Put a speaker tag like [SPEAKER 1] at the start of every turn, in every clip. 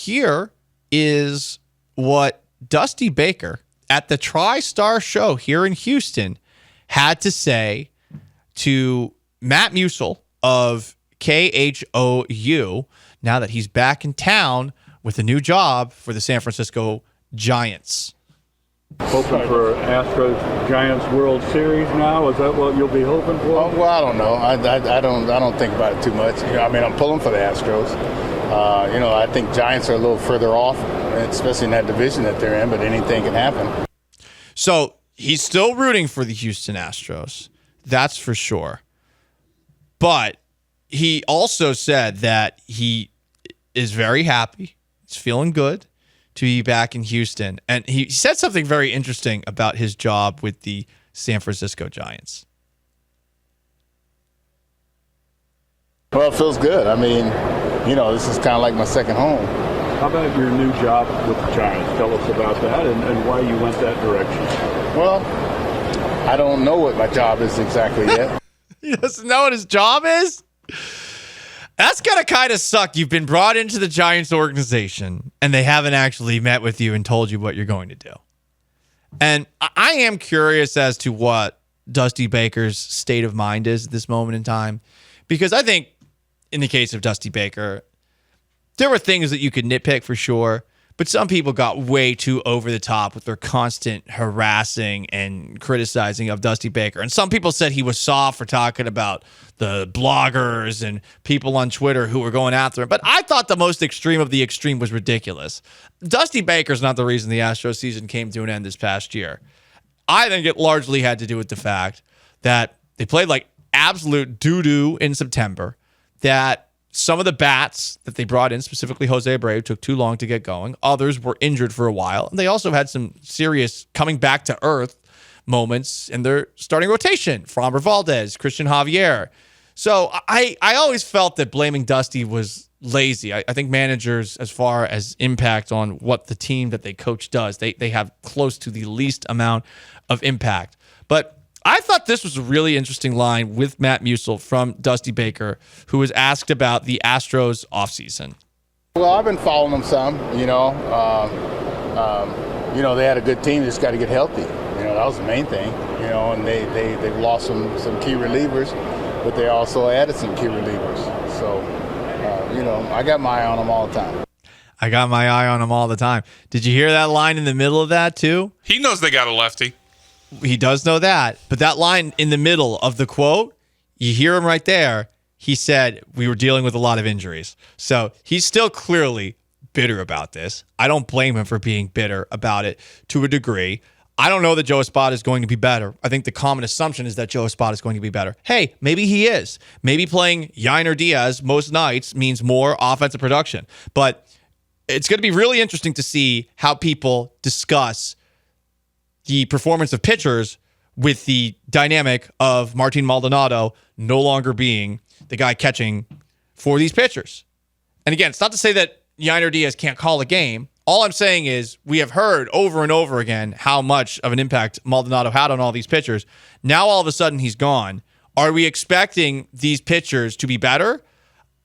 [SPEAKER 1] here is what Dusty Baker at the TriStar show here in Houston had to say to Matt Musil of KHOU now that he's back in town with a new job for the San Francisco Giants.
[SPEAKER 2] Hoping for Astros Giants World Series now? Is that what you'll be hoping for?
[SPEAKER 3] Well, I don't know. I don't think about it too much. I mean, I'm pulling for the Astros. I think Giants are a little further off, especially in that division that they're in, but anything can happen.
[SPEAKER 1] So he's still rooting for the Houston Astros. That's for sure. But he also said that he is very happy. He's feeling good to be back in Houston. And he said something very interesting about his job with the San Francisco Giants.
[SPEAKER 3] Well, it feels good. I mean, this is kind of like my second home.
[SPEAKER 2] How about your new job with the Giants? Tell us about that and why you went that direction.
[SPEAKER 3] Well, I don't know what my job is exactly yet.
[SPEAKER 1] He doesn't know what his job is? That's going to kind of suck. You've been brought into the Giants organization, and they haven't actually met with you and told you what you're going to do. And I am curious as to what Dusty Baker's state of mind is at this moment in time, because I think in the case of Dusty Baker, there were things that you could nitpick for sure, but some people got way too over the top with their constant harassing and criticizing of Dusty Baker. And some people said he was soft for talking about the bloggers and people on Twitter who were going after him. But I thought the most extreme of the extreme was ridiculous. Dusty Baker's not the reason the Astros season came to an end this past year. I think it largely had to do with the fact that they played like absolute doo-doo in September, that some of the bats that they brought in, specifically Jose Abreu, took too long to get going. Others were injured for a while. And they also had some serious coming back to earth moments in their starting rotation. Framber Valdez, Christian Javier. So I always felt that blaming Dusty was lazy. I think managers, as far as impact on what the team that they coach does, they have close to the least amount of impact. But I thought this was a really interesting line with Matt Musil from Dusty Baker, who was asked about the Astros offseason.
[SPEAKER 3] Well, I've been following them some, they had a good team, just got to get healthy. That was the main thing, and they've lost some key relievers, but they also added some key relievers. So, I got my eye on them all the time.
[SPEAKER 1] I got my eye on them all the time. Did you hear that line in the middle of that too?
[SPEAKER 4] He knows they got a lefty.
[SPEAKER 1] He does know that. But that line in the middle of the quote, you hear him right there. He said, we were dealing with a lot of injuries. So he's still clearly bitter about this. I don't blame him for being bitter about it to a degree. I don't know that Joe Espada is going to be better. I think the common assumption is that Joe Espada is going to be better. Hey, maybe he is. Maybe playing Yainer Diaz most nights means more offensive production. But it's going to be really interesting to see how people discuss the performance of pitchers with the dynamic of Martin Maldonado no longer being the guy catching for these pitchers. And again, it's not to say that Yainer Diaz can't call a game. All I'm saying is we have heard over and over again how much of an impact Maldonado had on all these pitchers. Now all of a sudden he's gone. Are we expecting these pitchers to be better?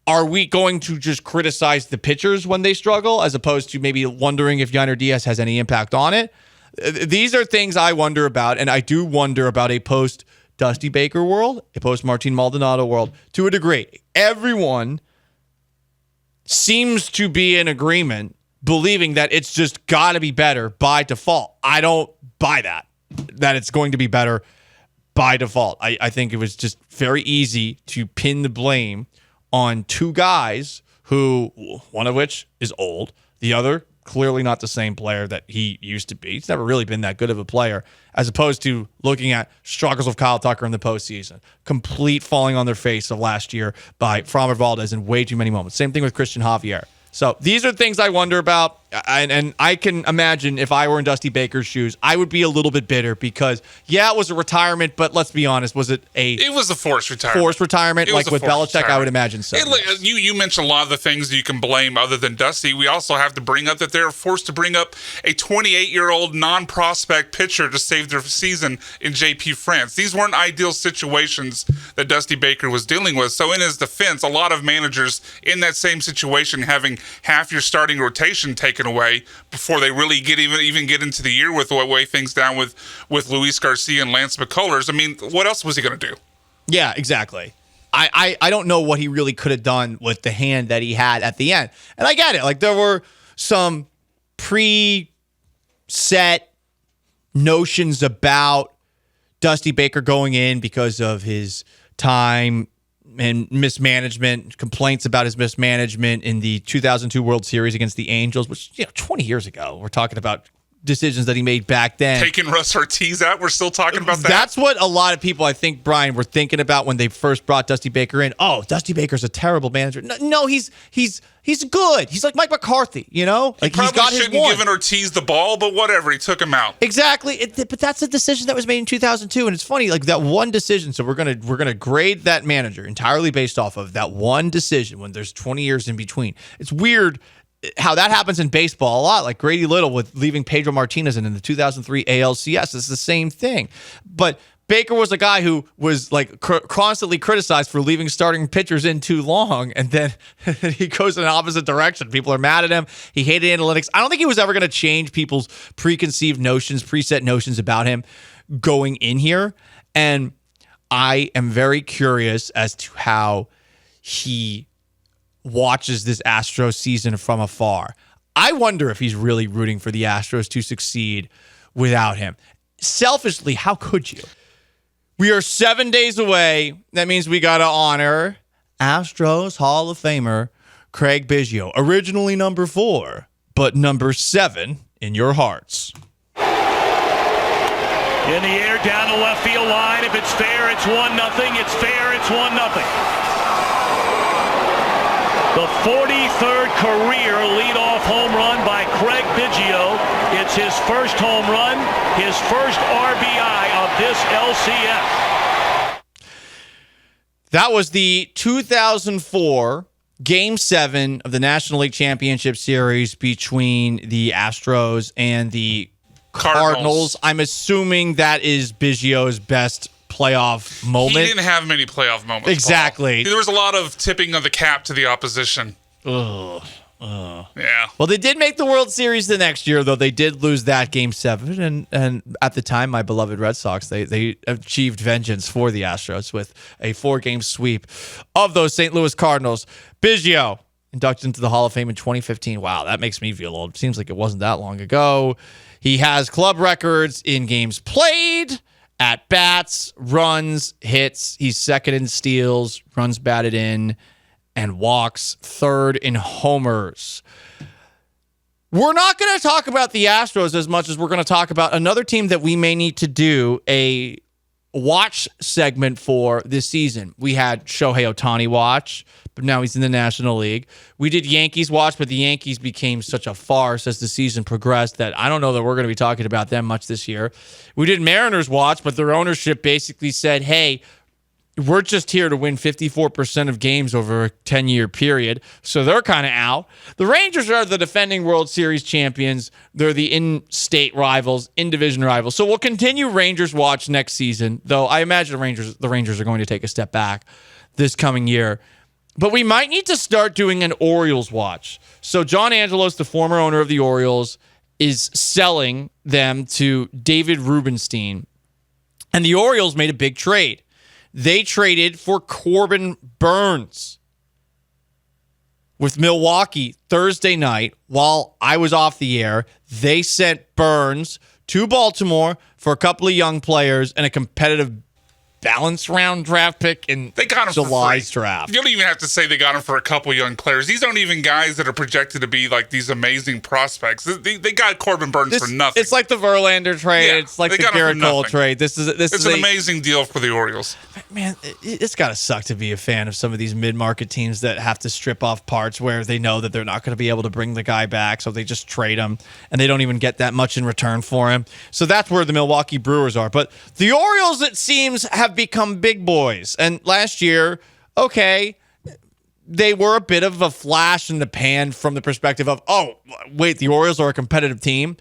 [SPEAKER 1] Are we going to just criticize the pitchers when they struggle as opposed to maybe wondering if Yainer Diaz has any impact on it? These are things I wonder about, and I do wonder about a post-Dusty Baker world, a post-Martin Maldonado world, to a degree. Everyone seems to be in agreement, believing that it's just got to be better by default. I don't buy that it's going to be better by default. I think it was just very easy to pin the blame on two guys who, one of which is old, the other clearly not the same player that he used to be. He's never really been that good of a player, as opposed to looking at struggles of Kyle Tucker in the postseason, complete falling on their face of last year by Framber Valdez in way too many moments. Same thing with Christian Javier. So these are things I wonder about. and I can imagine if I were in Dusty Baker's shoes, I would be a little bit bitter because, it was a retirement, but let's be honest, was it
[SPEAKER 4] It was a forced retirement.
[SPEAKER 1] Forced retirement? Like with Belichick,
[SPEAKER 4] retirement.
[SPEAKER 1] I would imagine so.
[SPEAKER 4] You mentioned a lot of the things you can blame other than Dusty. We also have to bring up that they're forced to bring up a 28-year-old non-prospect pitcher to save their season in J.P. France. These weren't ideal situations that Dusty Baker was dealing with. So in his defense, a lot of managers in that same situation having half your starting rotation taken away before they really even get into the year with the way things down with Luis Garcia and Lance McCullers. I mean, what else was he going to do?
[SPEAKER 1] Yeah, exactly. I don't know what he really could have done with the hand that he had at the end. And I get it. Like, there were some preset notions about Dusty Baker going in because of his time and mismanagement, complaints about his mismanagement in the 2002 World Series against the Angels, which, 20 years ago. We're talking about decisions that he made back then.
[SPEAKER 4] Taking Russ Ortiz out, we're still talking about that?
[SPEAKER 1] That's what a lot of people, I think, Brian, were thinking about when they first brought Dusty Baker in. Oh, Dusty Baker's a terrible manager. No, he's good. He's like Mike McCarthy, Like,
[SPEAKER 4] he
[SPEAKER 1] he's got his
[SPEAKER 4] shouldn't
[SPEAKER 1] one.
[SPEAKER 4] given Ortiz the ball, but whatever, he took him out.
[SPEAKER 1] Exactly. But that's a decision that was made in 2002, and it's funny, like that one decision. So we're gonna grade that manager entirely based off of that one decision when there's 20 years in between. It's weird how that happens in baseball a lot, like Grady Little with leaving Pedro Martinez in the 2003 ALCS. It's the same thing. But Baker was a guy who was like constantly criticized for leaving starting pitchers in too long, and then he goes in the opposite direction. People are mad at him. He hated analytics. I don't think he was ever going to change people's preconceived notions, preset notions about him going in here. And I am very curious as to how he watches this Astros season from afar. I wonder if he's really rooting for the Astros to succeed without him. Selfishly, how could you? We are 7 days away. That means we got to honor Astros Hall of Famer Craig Biggio. Originally number 4, but number 7 in your hearts.
[SPEAKER 5] In the air, down the left field line. If it's fair, it's 1-0. It's fair, it's 1-0. The 43rd career leadoff home run by Craig Biggio. It's his first home run, his first RBI of this LCS.
[SPEAKER 1] That was the 2004 Game 7 of the National League Championship Series between the Astros and the Cardinals. I'm assuming that is Biggio's best playoff moment.
[SPEAKER 4] He didn't have many playoff moments.
[SPEAKER 1] Exactly.
[SPEAKER 4] Paul. There was a lot of tipping of the cap to the opposition.
[SPEAKER 1] Ugh.
[SPEAKER 4] Yeah.
[SPEAKER 1] Well, they did make the World Series the next year, though they did lose that Game 7. And at the time, my beloved Red Sox, they achieved vengeance for the Astros with a 4-game sweep of those St. Louis Cardinals. Biggio inducted into the Hall of Fame in 2015. Wow, that makes me feel old. Seems like it wasn't that long ago. He has club records in games played, at bats, runs, hits. He's second in steals, runs batted in, and walks, third in homers. We're not going to talk about the Astros as much as we're going to talk about another team that we may need to do a watch segment for this season. We had Shohei Ohtani watch, but now he's in the National League. We did Yankees watch, but the Yankees became such a farce as the season progressed that I don't know that we're going to be talking about them much this year. We did Mariners watch, but their ownership basically said, hey, we're just here to win 54% of games over a 10-year period, so they're kind of out. The Rangers are the defending World Series champions. They're the in-state rivals, in-division rivals. So we'll continue Rangers watch next season, though I imagine the Rangers are going to take a step back this coming year. But we might need to start doing an Orioles watch. So John Angelos, the former owner of the Orioles, is selling them to David Rubenstein. And the Orioles made a big trade. They traded for Corbin Burnes with Milwaukee Thursday night while I was off the air. They sent Burnes to Baltimore for a couple of young players and a competitive balance round draft pick in
[SPEAKER 4] they got him
[SPEAKER 1] July's
[SPEAKER 4] for free.
[SPEAKER 1] draft.
[SPEAKER 4] You don't even have to say they got him for a couple young players. These aren't even guys that are projected to be like these amazing prospects. They got Corbin Burnes for nothing.
[SPEAKER 1] It's like the Verlander trade.
[SPEAKER 4] Yeah,
[SPEAKER 1] it's like
[SPEAKER 4] they
[SPEAKER 1] the
[SPEAKER 4] got him for
[SPEAKER 1] Garrett Cole
[SPEAKER 4] nothing.
[SPEAKER 1] trade. It's an amazing
[SPEAKER 4] deal for the Orioles.
[SPEAKER 1] man, it's got to suck to be a fan of some of these mid-market teams that have to strip off parts where they know that they're not going to be able to bring the guy back, so they just trade him, and they don't even get that much in return for him. So that's where the Milwaukee Brewers are. But the Orioles, it seems, have become big boys. And last year, okay, they were a bit of a flash in the pan from the perspective of, oh, wait, the Orioles are a competitive team.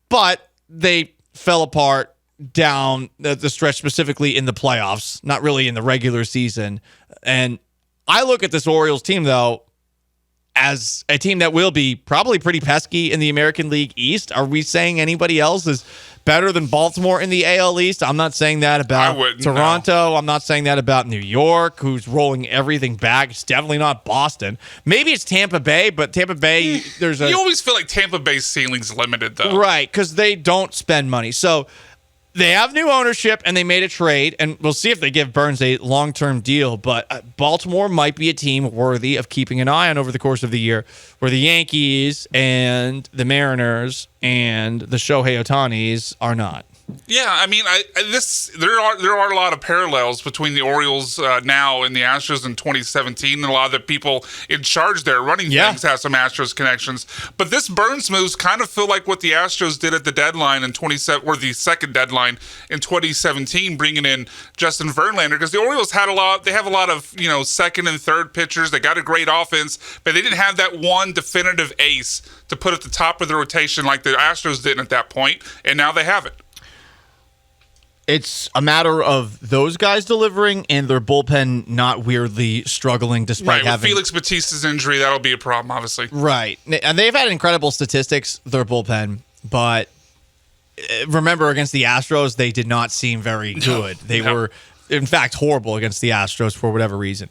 [SPEAKER 1] But they fell apart down the stretch, specifically in the playoffs, not really in the regular season. And I look at this Orioles team, though, as a team that will be probably pretty pesky in the American League East. Are we saying anybody else is better than Baltimore in the AL East? I'm not saying that about Toronto. No. I'm not saying that about New York, who's rolling everything back. It's definitely not Boston. Maybe it's Tampa Bay, but Tampa Bay,
[SPEAKER 4] you always feel like Tampa Bay's ceiling's limited, though.
[SPEAKER 1] Right, because they don't spend money. So they have new ownership, and they made a trade, and we'll see if they give Burns a long-term deal. But Baltimore might be a team worthy of keeping an eye on over the course of the year, where the Yankees and the Mariners and the Shohei Ohtanis are not.
[SPEAKER 4] Yeah, I mean, there are a lot of parallels between the Orioles now and the Astros in 2017, and a lot of the people in charge there running things have some Astros connections. But this Burns moves kind of feel like what the Astros did at the deadline in 27, or the second deadline in 2017, bringing in Justin Verlander, because the Orioles have a lot of second and third pitchers. They got a great offense, but they didn't have that one definitive ace to put at the top of the rotation like the Astros did at that point, and now they have it.
[SPEAKER 1] It's a matter of those guys delivering and their bullpen not weirdly struggling despite having...
[SPEAKER 4] With Felix Bautista's injury, that'll be a problem, obviously.
[SPEAKER 1] Right. And they've had incredible statistics, their bullpen, but remember, against the Astros, they did not seem very good. They were, in fact, horrible against the Astros for whatever reason.